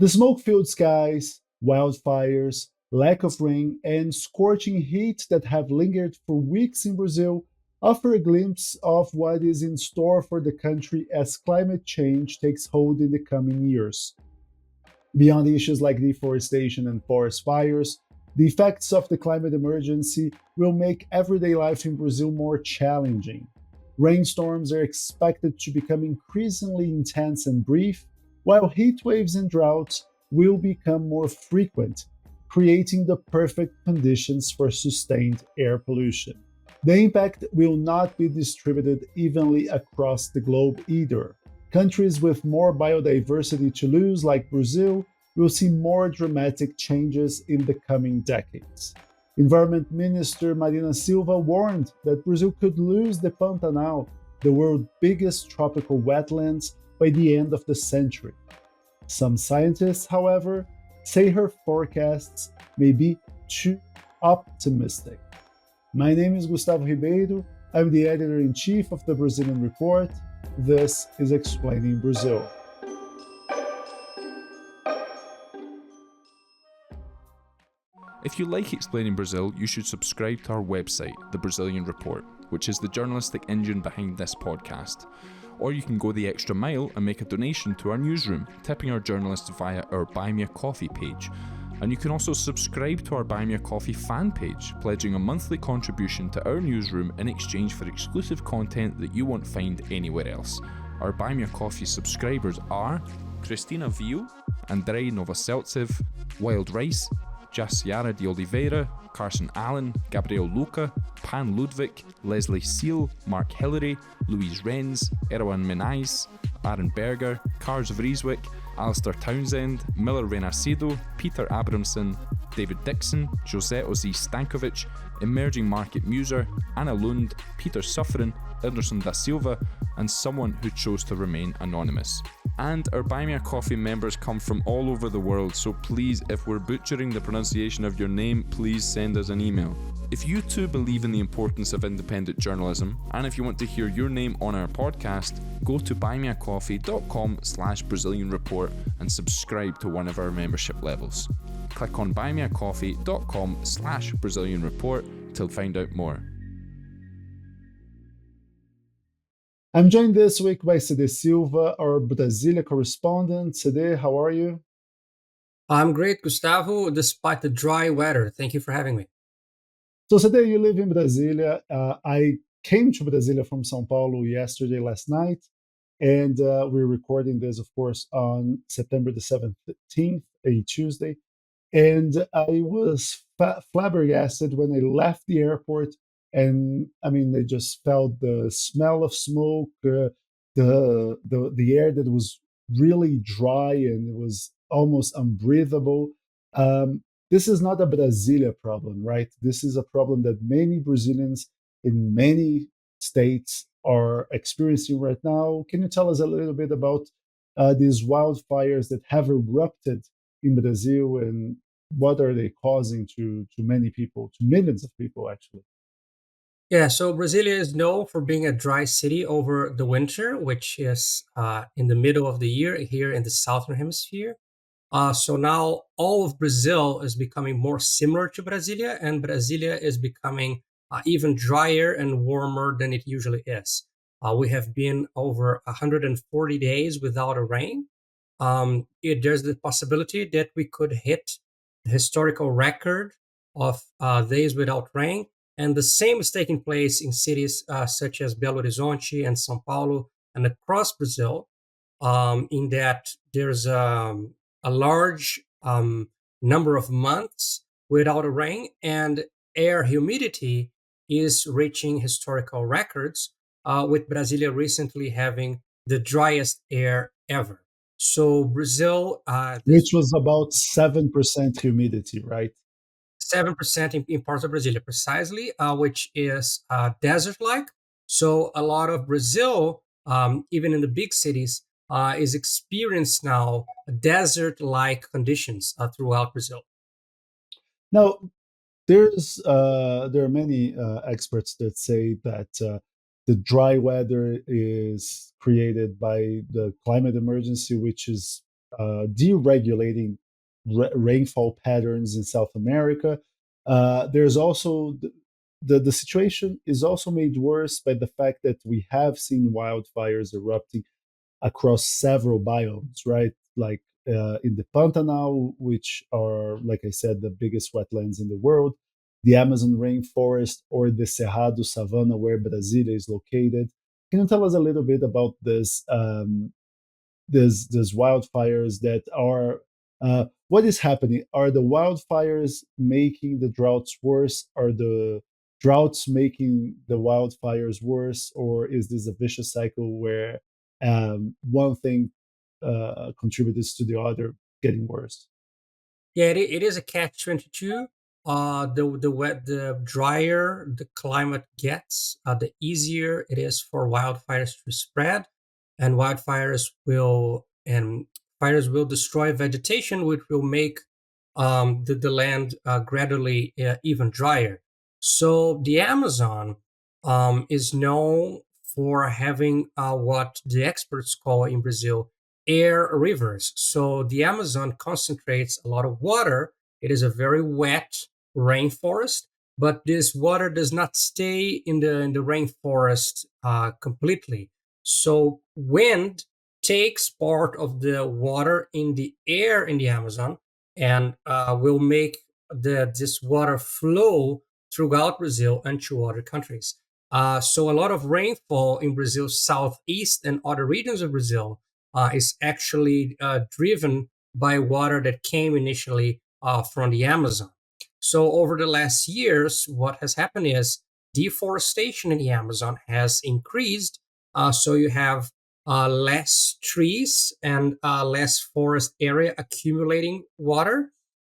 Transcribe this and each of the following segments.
The smoke-filled skies, wildfires, lack of rain, and scorching heat that have lingered for weeks in Brazil offer a glimpse of what is in store for the country as climate change takes hold in the coming years. Beyond issues like deforestation and forest fires, the effects of the climate emergency will make everyday life in Brazil more challenging. Rainstorms are expected to become increasingly intense and brief, while heat waves and droughts will become more frequent, creating the perfect conditions for sustained air pollution. The impact will not be distributed evenly across the globe either. Countries with more biodiversity to lose, like Brazil, will see more dramatic changes in the coming decades. Environment Minister Marina Silva warned that Brazil could lose the Pantanal, the world's biggest tropical wetlands, by the end of the century. Some scientists, however, say her forecasts may be too optimistic. My name is Gustavo Ribeiro. I'm the editor in chief of the Brazilian Report. This is Explaining Brazil. If you like Explaining Brazil, you should subscribe to our website, The Brazilian Report, which is the journalistic engine behind this podcast. Or you can go the extra mile and make a donation to our newsroom, tipping our journalists via our Buy Me a Coffee page. And you can also subscribe to our Buy Me a Coffee fan page, pledging a monthly contribution to our newsroom in exchange for exclusive content that you won't find anywhere else. Our Buy Me a Coffee subscribers are Cristina Viu, Andrei Novoseltsev, Wild Rice, Jaciara de Oliveira, Carson Allen, Gabriel Luca, Pan Ludwig, Leslie Seal, Mark Hillary, Louise Renz, Erwan Menais, Aaron Berger, Kars Vrieswick, Alistair Townsend, Miller Renarcido, Peter Abramson, David Dixon, Jose Ozi Stankovic, Emerging Market Muser, Anna Lund, Peter Suffren, Anderson da Silva, and someone who chose to remain anonymous. And our Buy Me a Coffee members come from all over the world, so please, if we're butchering the pronunciation of your name, please send us an email. If you too believe in the importance of independent journalism, and if you want to hear your name on our podcast, go to buymeacoffee.com/Brazilian Report and subscribe to one of our membership levels. Click on buymeacoffee.com/Brazilian Report to find out more. I'm joined this week by Cede Silva, our Brasilia correspondent. Cede, how are you? I'm great, Gustavo, despite the dry weather. Thank you for having me. So, Cede, you live in Brasilia. I came to Brasilia from São Paulo last night, and we're recording this, of course, on September the 17th, a Tuesday. And I was flabbergasted when I left the airport. And I mean, I just felt the smell of smoke, the air that was really dry and it was almost unbreathable. This is not a Brasilia problem, right? This is a problem that many Brazilians in many states are experiencing right now. Can you tell us a little bit about these wildfires that have erupted in Brazil and what are they causing to many people, to millions of people, actually? Yeah, so Brasilia is known for being a dry city over the winter, which is in the middle of the year here in the southern hemisphere. So now all of Brazil is becoming more similar to Brasilia, and Brasilia is becoming even drier and warmer than it usually is. We have been over 140 days without a rain. There's the possibility that we could hit the historical record of days without rain. And the same is taking place in cities such as Belo Horizonte and São Paulo and across Brazil, in that there's a large number of months without a rain, and air humidity is reaching historical records, with Brasilia recently having the driest air ever. So Brazil, Which was about 7% humidity, right? 7% in parts of Brasilia, precisely, which is desert-like. So a lot of Brazil, even in the big cities, is experiencing now desert-like conditions throughout Brazil. Now, there are many experts that say that the dry weather is created by the climate emergency, which is deregulating rainfall patterns in South America. There's also the situation is also made worse by the fact that we have seen wildfires erupting across several biomes, right? Like in the Pantanal, which are, like I said, the biggest wetlands in the world, the Amazon rainforest, or the Cerrado savanna where Brasilia is located. Can you tell us a little bit about these wildfires that are what is happening? Are the wildfires making the droughts worse? Are the droughts making the wildfires worse? Or is this a vicious cycle where one thing contributes to the other getting worse? Yeah, it is a catch-22. The drier the climate gets, the easier it is for wildfires to spread, and fires will destroy vegetation, which will make the land gradually even drier. So the Amazon is known for having what the experts call in Brazil air rivers. So the Amazon concentrates a lot of water. It is a very wet rainforest, but this water does not stay in the rainforest completely. So wind takes part of the water in the air in the Amazon and will make this water flow throughout Brazil and to other countries. So a lot of rainfall in Brazil's southeast and other regions of Brazil is actually driven by water that came initially from the Amazon. So over the last years, what has happened is deforestation in the Amazon has increased. So you have less trees and less forest area accumulating water.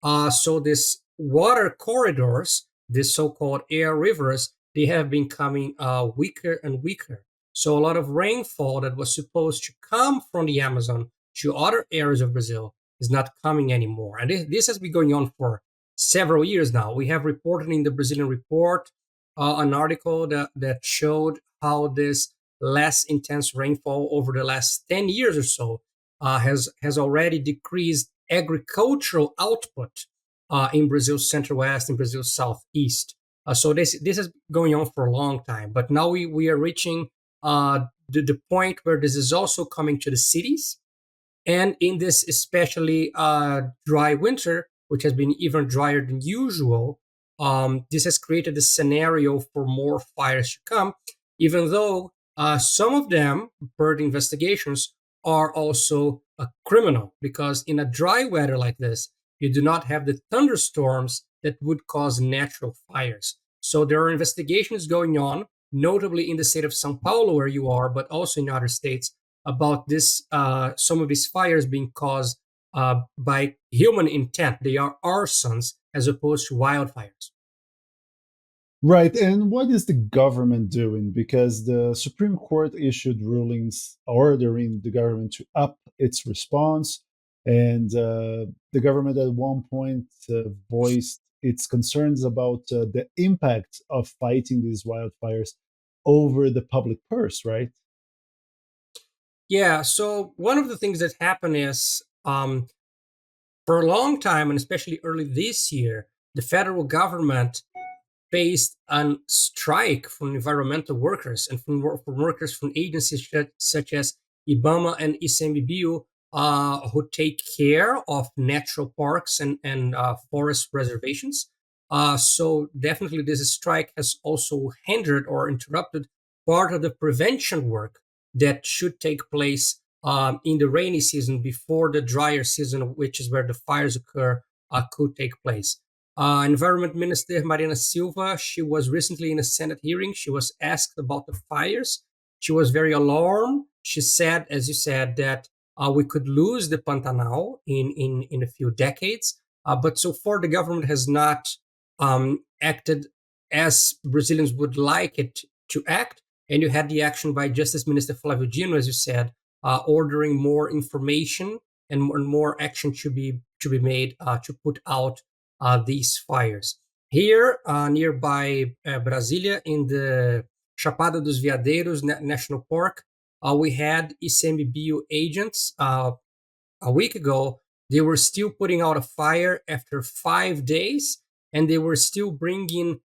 So these water corridors, these so-called air rivers, they have been coming weaker and weaker. So a lot of rainfall that was supposed to come from the Amazon to other areas of Brazil is not coming anymore. And this has been going on for several years now. We have reported in the Brazilian report an article that showed how this less intense rainfall over the last 10 years or so has already decreased agricultural output in Brazil's Central-West and Brazil's Southeast. So this is going on for a long time, but now we are reaching the point where this is also coming to the cities. And in this especially dry winter, which has been even drier than usual, this has created a scenario for more fires to come, even though some of them, per the investigations, are also criminal, because in a dry weather like this, you do not have the thunderstorms that would cause natural fires. So there are investigations going on, notably in the state of Sao Paulo, where you are, but also in other states, about this some of these fires being caused by human intent. They are arsons as opposed to wildfires. Right. And what is the government doing? Because the Supreme Court issued rulings ordering the government to up its response. And the government at one point voiced its concerns about the impact of fighting these wildfires over the public purse, right? Yeah. So one of the things that happened is for a long time, and especially early this year, the federal government faced a strike from environmental workers and from workers from agencies such as IBAMA and ICMBio, who take care of natural parks and forest reservations. So definitely this strike has also hindered or interrupted part of the prevention work that should take place in the rainy season before the drier season, which is where the fires occur, could take place. Environment Minister Marina Silva, she was recently in a Senate hearing. She was asked about the fires. She was very alarmed. She said, as you said, that we could lose the Pantanal in a few decades. But so far, the government has not acted as Brazilians would like it to act. And you had the action by Justice Minister Flávio Dino, as you said, ordering more information and more action to be made to put out these fires. Here, nearby Brasilia, in the Chapada dos Veadeiros National Park, we had ICMBio agents a week ago, they were still putting out a fire after 5 days, and they were still bringing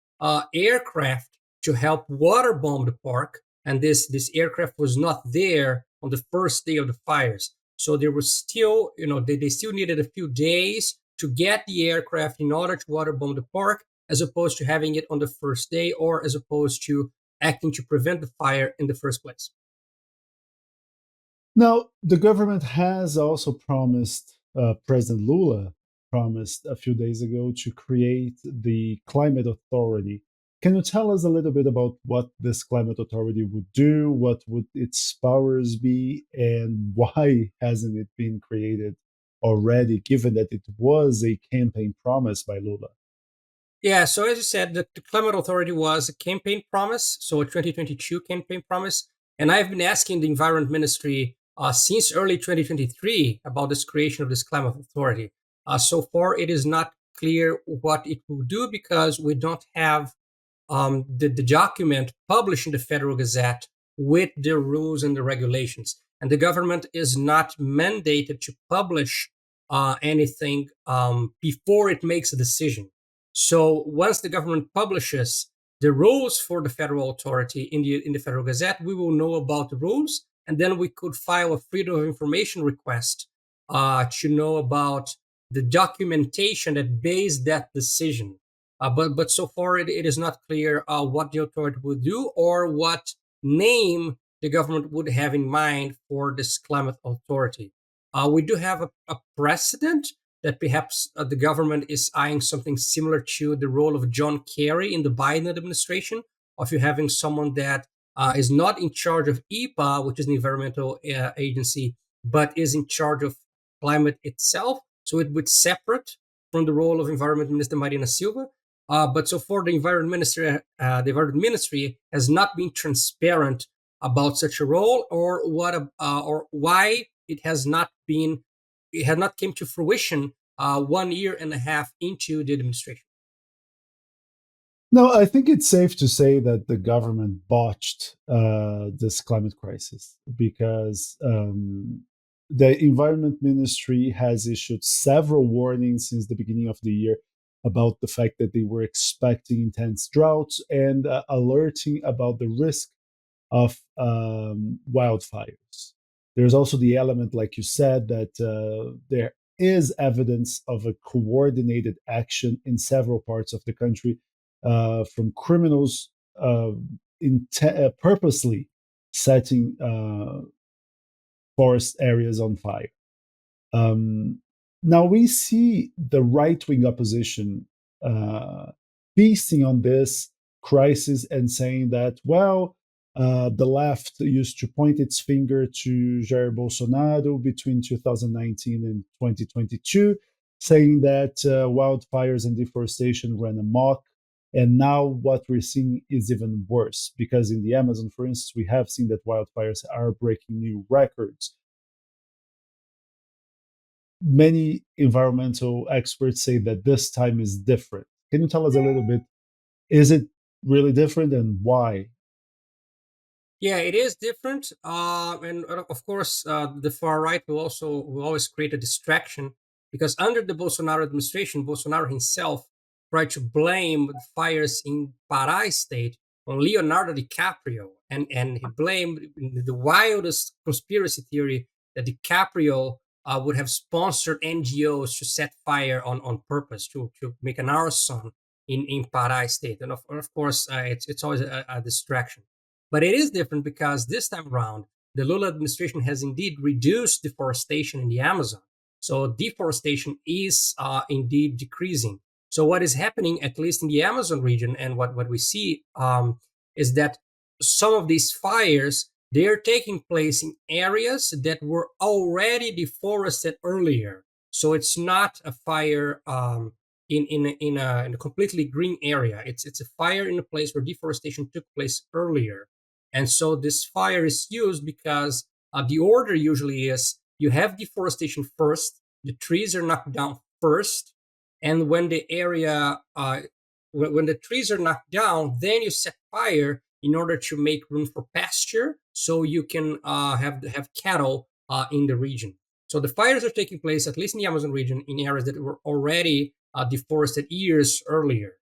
aircraft to help waterbomb the park. And this aircraft was not there on the first day of the fires. So they were still, they still needed a few days to get the aircraft in order to waterbomb the park, as opposed to having it on the first day, or as opposed to acting to prevent the fire in the first place. Now, the government has also promised, President Lula promised a few days ago to create the Climate Authority. Can you tell us a little bit about what this Climate Authority would do? What would its powers be? And why hasn't it been created already, given that it was a campaign promise by Lula? Yeah, so as you said, the Climate Authority was a campaign promise, so a 2022 campaign promise. And I've been asking the Environment Ministry since early 2023 about this creation of this Climate Authority. So far, it is not clear what it will do because we don't have the document published in the Federal Gazette with the rules and the regulations. And the government is not mandated to publish anything before it makes a decision. So once the government publishes the rules for the federal authority in the Federal Gazette, we will know about the rules, and then we could file a Freedom of Information request to know about the documentation that based that decision. But so far it is not clear what the authority would do or what name the government would have in mind for this climate authority. We do have a precedent that perhaps the government is eyeing something similar to the role of John Kerry in the Biden administration, of you having someone that is not in charge of EPA, which is an environmental agency, but is in charge of climate itself. So it would separate from the role of Environment Minister Marina Silva. But so far, the Environment Ministry has not been transparent about such a role, or or why it has not been, it had not came to fruition 1 year and a half into the administration. No, I think it's safe to say that the government botched this climate crisis because the Environment Ministry has issued several warnings since the beginning of the year about the fact that they were expecting intense droughts and alerting about the risk of wildfires. There's also the element, like you said, that there is evidence of a coordinated action in several parts of the country from criminals purposely setting forest areas on fire. Um, Now we see the right wing opposition feasting on this crisis and saying that, well, the left used to point its finger to Jair Bolsonaro between 2019 and 2022, saying that wildfires and deforestation ran amok. And now what we're seeing is even worse because in the Amazon, for instance, we have seen that wildfires are breaking new records. Many environmental experts say that this time is different. Can you tell us a little bit? Is it really different and why? Yeah, it is different, and of course, the far right will always create a distraction because under the Bolsonaro administration, Bolsonaro himself tried to blame the fires in Pará state on Leonardo DiCaprio, and he blamed the wildest conspiracy theory that DiCaprio would have sponsored NGOs to set fire on purpose to make an arson in Pará state, and of course, it's always a distraction. But it is different because this time around, the Lula administration has indeed reduced deforestation in the Amazon. So deforestation is indeed decreasing. So what is happening, at least in the Amazon region, and what we see is that some of these fires, they are taking place in areas that were already deforested earlier. So it's not a fire in a completely green area. It's a fire in a place where deforestation took place earlier. And so this fire is used because the order usually is you have deforestation first, the trees are knocked down first, and when the area, when the trees are knocked down, then you set fire in order to make room for pasture, so you can have cattle in the region. So the fires are taking place, at least in the Amazon region, in areas that were already deforested years earlier.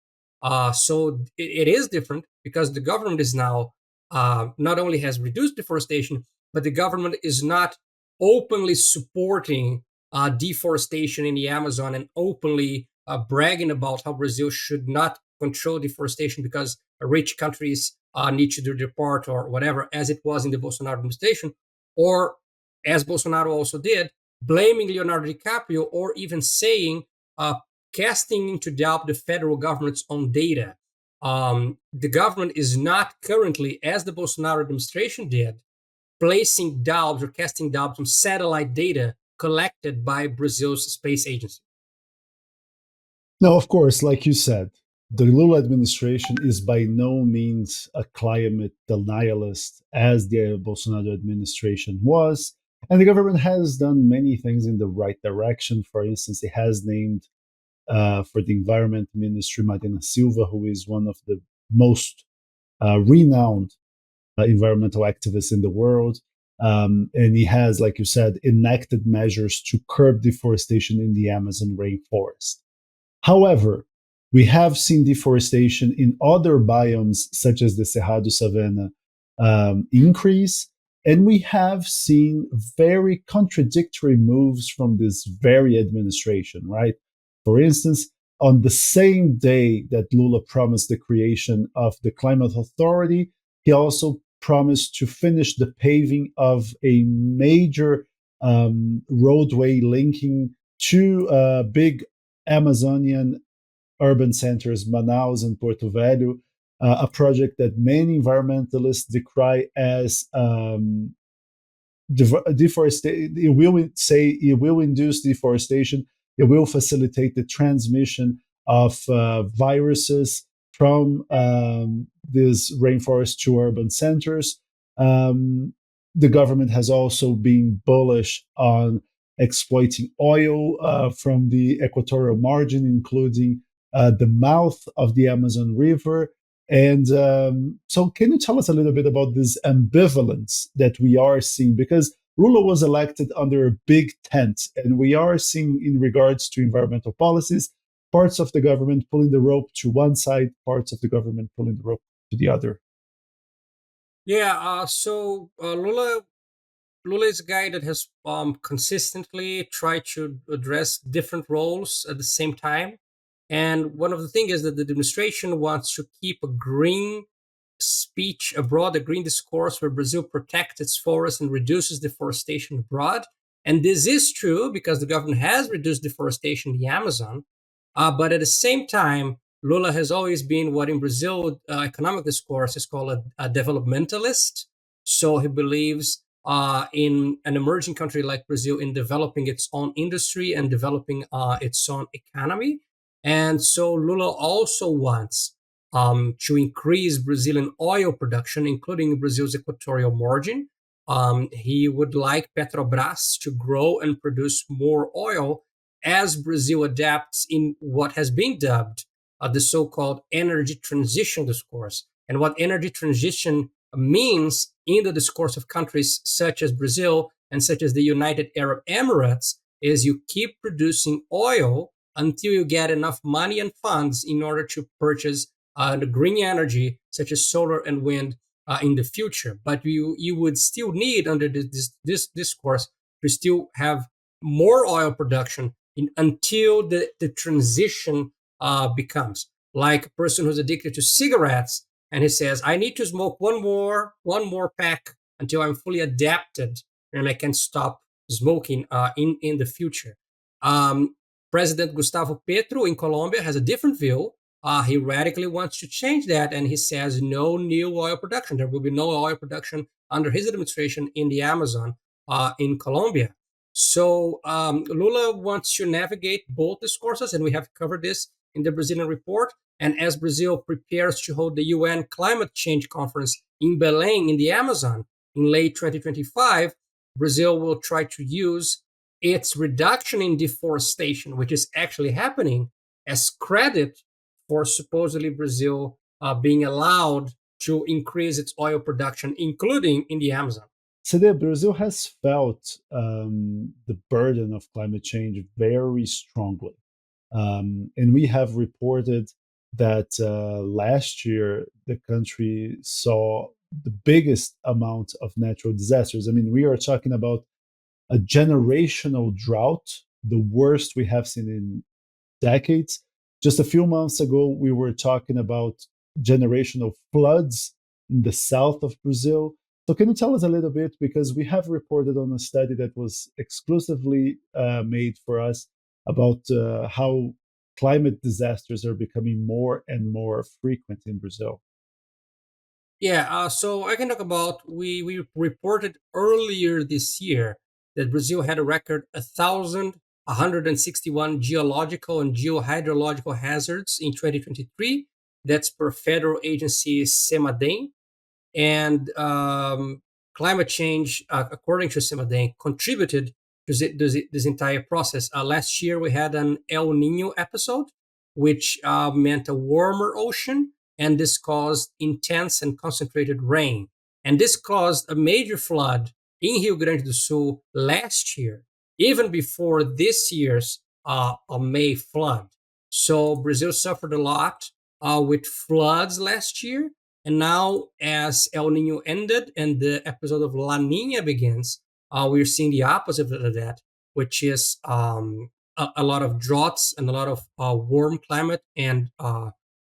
So it is different because the government is now not only has reduced deforestation, but the government is not openly supporting deforestation in the Amazon and openly bragging about how Brazil should not control deforestation because rich countries need to do their part or whatever, as it was in the Bolsonaro administration, or as Bolsonaro also did, blaming Leonardo DiCaprio or even saying, casting into doubt the federal government's own data. The government is not currently, as the Bolsonaro administration did, placing doubts or casting doubts on satellite data collected by Brazil's space agency. Now, of course, like you said, the Lula administration is by no means a climate denialist as the Bolsonaro administration was. And the government has done many things in the right direction. For instance, it has named for the Environment Ministry Marina Silva, who is one of the most renowned environmental activists in the world. And he has, like you said, enacted measures to curb deforestation in the Amazon rainforest. However, we have seen deforestation in other biomes, such as the Cerrado savanna, increase. And we have seen very contradictory moves from this very administration, right? For instance, on the same day that Lula promised the creation of the Climate Authority, he also promised to finish the paving of a major roadway linking two big Amazonian urban centers, Manaus and Porto Velho, a project that many environmentalists decry as deforestation. It will say it will induce deforestation. It will facilitate the transmission of viruses from these rainforests to urban centers. The government has also been bullish on exploiting oil from the equatorial margin, including the mouth of the Amazon River. And so, can you tell us a little bit about this ambivalence that we are seeing? Because Lula was elected under a big tent, and we are seeing, in regards to environmental policies, parts of the government pulling the rope to one side, parts of the government pulling the rope to the other. Yeah, so Lula is a guy that has consistently tried to address different roles at the same time. And one of the things is that the administration wants to keep a green speech abroad, a green discourse where Brazil protects its forests and reduces deforestation abroad. And this is true because the government has reduced deforestation in the Amazon. But at the same time, Lula has always been what in Brazil economic discourse is called a developmentalist. So he believes in an emerging country like Brazil in developing its own industry and developing its own economy. And so Lula also wants to increase Brazilian oil production, including Brazil's equatorial margin. He would like Petrobras to grow and produce more oil as Brazil adapts in what has been dubbed the so-called energy transition discourse. And what energy transition means in the discourse of countries such as Brazil and such as the United Arab Emirates is you keep producing oil until you get enough money and funds in order to purchase the green energy such as solar and wind in the future. But you would still need under this discourse to still have more oil production until the transition becomes like a person who's addicted to cigarettes and he says, I need to smoke one more pack until I'm fully adapted and I can stop smoking in the future. President Gustavo Petro in Colombia has a different view. He radically wants to change that, and he says no new oil production. There will be no oil production under his administration in the Amazon in Colombia. So Lula wants to navigate both discourses, and we have covered this in the Brazilian report. And as Brazil prepares to hold the UN Climate Change Conference in Belém in the Amazon in late 2025, Brazil will try to use its reduction in deforestation, which is actually happening, as credit for supposedly Brazil being allowed to increase its oil production, including in the Amazon. So the Brazil has felt the burden of climate change very strongly. And we have reported that last year the country saw the biggest amount of natural disasters. I mean, we are talking about a generational drought, the worst we have seen in decades. Just a few months ago, we were talking about generational floods in the south of Brazil. So, can you tell us a little bit? Because we have reported on a study that was exclusively made for us about how climate disasters are becoming more and more frequent in Brazil. Yeah, so I can talk about we reported earlier this year that Brazil had a record 1,161 geological and geohydrological hazards in 2023. That's per federal agency SEMADEM. And climate change, according to Simaden, contributed to this entire process. Last year, we had an El Nino episode, which meant a warmer ocean, and this caused intense and concentrated rain. And this caused a major flood in Rio Grande do Sul last year, even before this year's a May flood. So Brazil suffered a lot with floods last year, and now, as El Nino ended and the episode of La Nina begins, we're seeing the opposite of that, which is a lot of droughts and a lot of warm climate and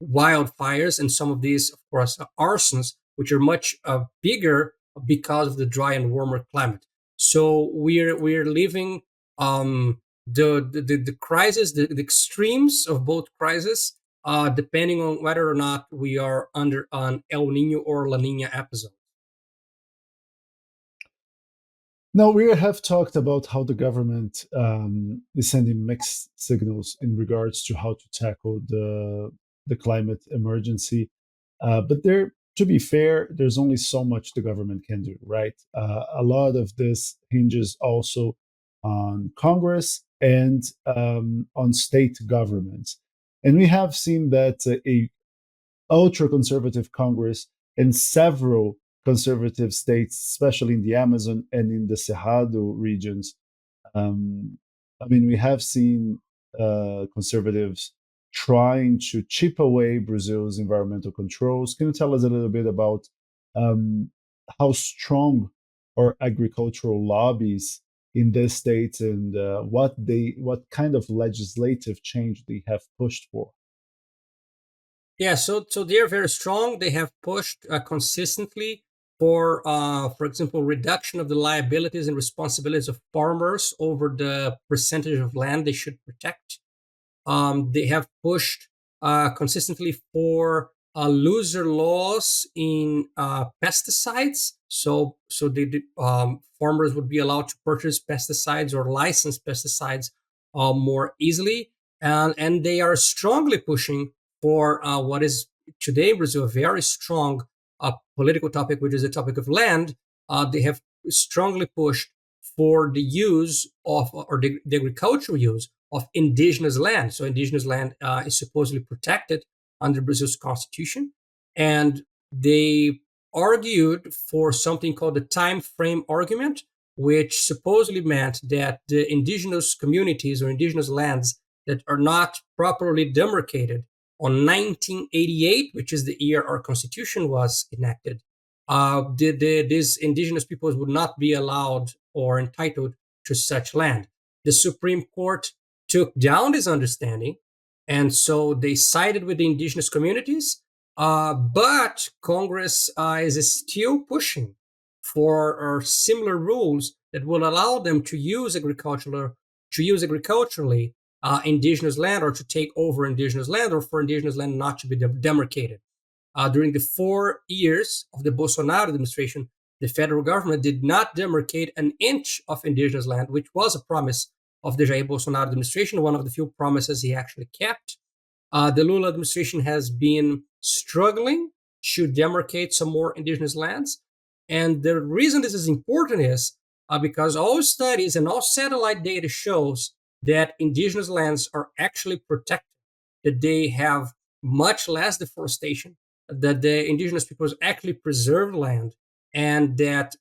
wildfires, and some of these, of course, arsons, which are much bigger because of the dry and warmer climate. So we're living the crisis, the extremes of both crises, depending on whether or not we are under an El Nino or La Nina episode. Now, we have talked about how the government is sending mixed signals in regards to how to tackle the climate emergency. But there, to be fair, there's only so much the government can do, right? A lot of this hinges also on Congress and on state governments. And we have seen that a ultra conservative Congress and several conservative states, especially in the Amazon and in the Cerrado regions. Um, I mean, we have seen conservatives trying to chip away Brazil's environmental controls. Can you tell us a little bit about um, how strong are agricultural lobbies in this state and what kind of legislative change they have pushed for? Yeah, so they are very strong. They have pushed consistently for example, reduction of the liabilities and responsibilities of farmers over the percentage of land they should protect. They have pushed consistently for looser laws in pesticides. So farmers would be allowed to purchase pesticides or license pesticides more easily, and they are strongly pushing for what is today in Brazil a very strong political topic, which is the topic of land. They have strongly pushed for the use of, or the agricultural use of indigenous land. So indigenous land is supposedly protected under Brazil's constitution, and they argued for something called the time frame argument, which supposedly meant that the indigenous communities or indigenous lands that are not properly demarcated on 1988, which is the year our constitution was enacted, these indigenous peoples would not be allowed or entitled to such land. The Supreme Court took down this understanding, and so they sided with the indigenous communities. But Congress is still pushing for similar rules that will allow them to use agriculturally indigenous land, or to take over indigenous land, or for indigenous land not to be demarcated. During the 4 years of the Bolsonaro administration, the federal government did not demarcate an inch of indigenous land, which was a promise of the Jair Bolsonaro administration, one of the few promises he actually kept. The Lula administration has been struggling to demarcate some more indigenous lands. And the reason this is important is because all studies and all satellite data shows that indigenous lands are actually protected, that they have much less deforestation, that the indigenous peoples actually preserve land, and that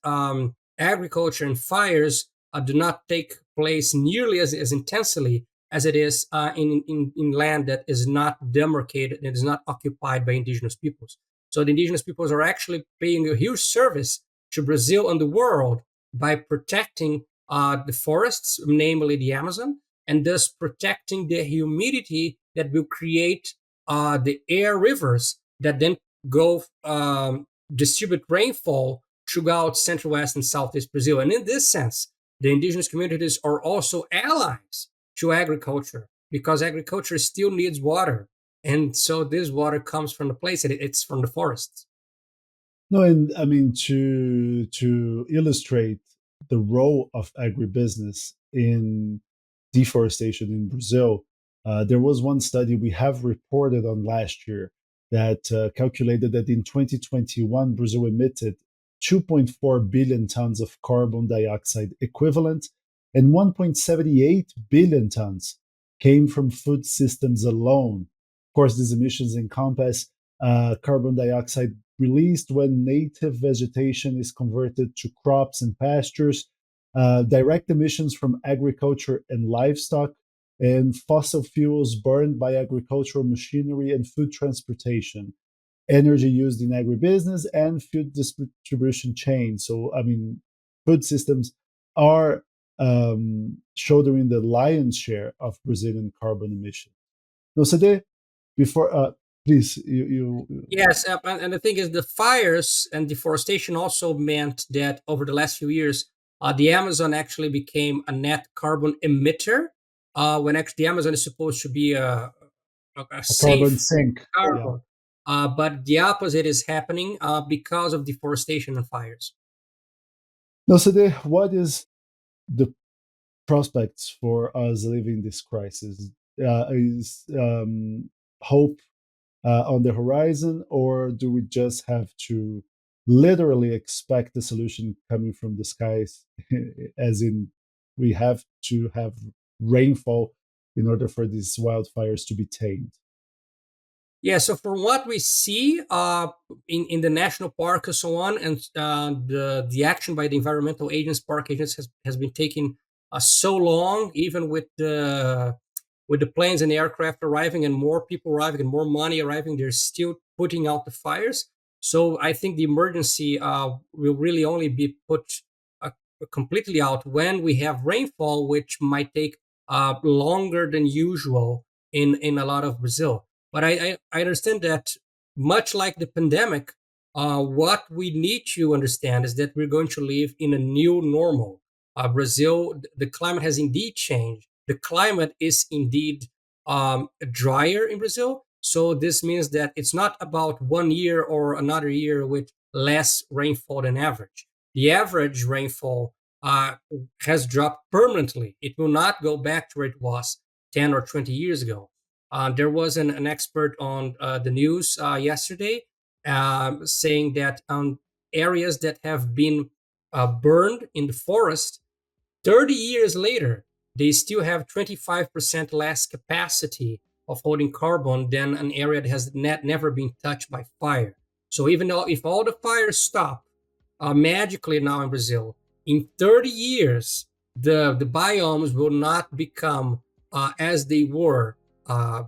agriculture and fires do not take place nearly as intensely as it is in land that is not demarcated and is not occupied by indigenous peoples. So the indigenous peoples are actually paying a huge service to Brazil and the world by protecting the forests, namely the Amazon, and thus protecting the humidity that will create the air rivers that then go distribute rainfall throughout central, west, and southeast Brazil. And in this sense, the indigenous communities are also allies to agriculture because agriculture still needs water. And so this water comes from the place, it's from the forests. No, and I mean to illustrate the role of agribusiness in deforestation in Brazil, there was one study we have reported on last year that calculated that in 2021 Brazil emitted 2.4 billion tons of carbon dioxide equivalent, and 1.78 billion tons came from food systems alone. Of course, these emissions encompass carbon dioxide released when native vegetation is converted to crops and pastures, direct emissions from agriculture and livestock, and fossil fuels burned by agricultural machinery and food transportation, energy used in agribusiness, and food distribution chains. So, I mean, food systems are shouldering the lion's share of Brazilian carbon emissions. No, Sade, before, please, you. Yes, and the thing is, the fires and deforestation also meant that over the last few years, the Amazon actually became a net carbon emitter. When actually the Amazon is supposed to be a A carbon safe sink. Yeah. carbon, but the opposite is happening because of deforestation and fires. No, Sade, what is the prospects for us living this crisis? Is hope on the horizon, or do we just have to literally expect the solution coming from the skies, as in we have to have rainfall in order for these wildfires to be tamed? Yeah, so from what we see in the national park and so on, and the action by the environmental agents, park agents has been taking so long, even with the planes and the aircraft arriving and more people arriving and more money arriving, they're still putting out the fires. So I think the emergency will really only be put uh, completely out when we have rainfall, which might take longer than usual in a lot of Brazil. But I understand that much like the pandemic, what we need to understand is that we're going to live in a new normal. Brazil, the climate has indeed changed. The climate is indeed drier in Brazil. So this means that it's not about 1 year or another year with less rainfall than average. The average rainfall has dropped permanently. It will not go back to where it was 10 or 20 years ago. There was an expert on the news yesterday saying that areas that have been burned in the forest 30 years later, they still have 25% less capacity of holding carbon than an area that has never been touched by fire. So even though if all the fires stop magically now in Brazil, in 30 years, the biomes will not become as they were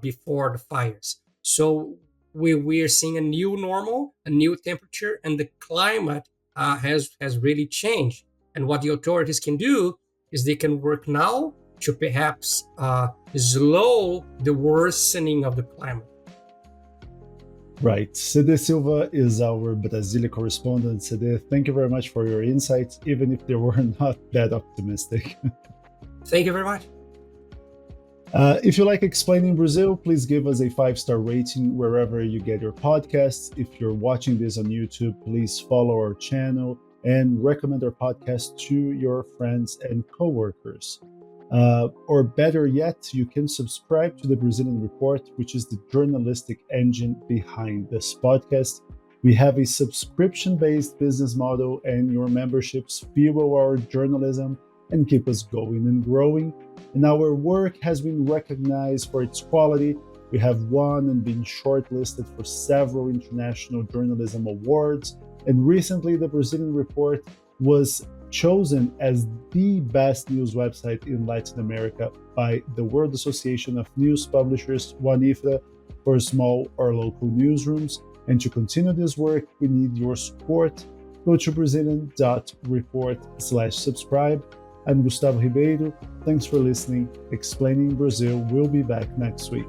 before the fires. So we are seeing a new normal, a new temperature, and the climate has really changed. And what the authorities can do is they can work now to perhaps slow the worsening of the climate. Right. Cede Silva is our Brasilia correspondent. Cede, thank you very much for your insights, even if they were not that optimistic. Thank you very much. If you like Explaining Brazil, please give us a 5-star rating wherever you get your podcasts. If you're watching this on YouTube, please follow our channel and recommend our podcast to your friends and coworkers. Or better yet, you can subscribe to the Brazilian Report, which is the journalistic engine behind this podcast. We have a subscription-based business model, and your memberships fuel our journalism and keep us going and growing. And our work has been recognized for its quality. We have won and been shortlisted for several international journalism awards. And recently, the Brazilian Report was chosen as the best news website in Latin America by the World Association of News Publishers, WANIFRA, for small or local newsrooms. And to continue this work, we need your support. Go to Brazilian.report/subscribe. I'm Gustavo Ribeiro. Thanks for listening. Explaining Brazil will be back next week.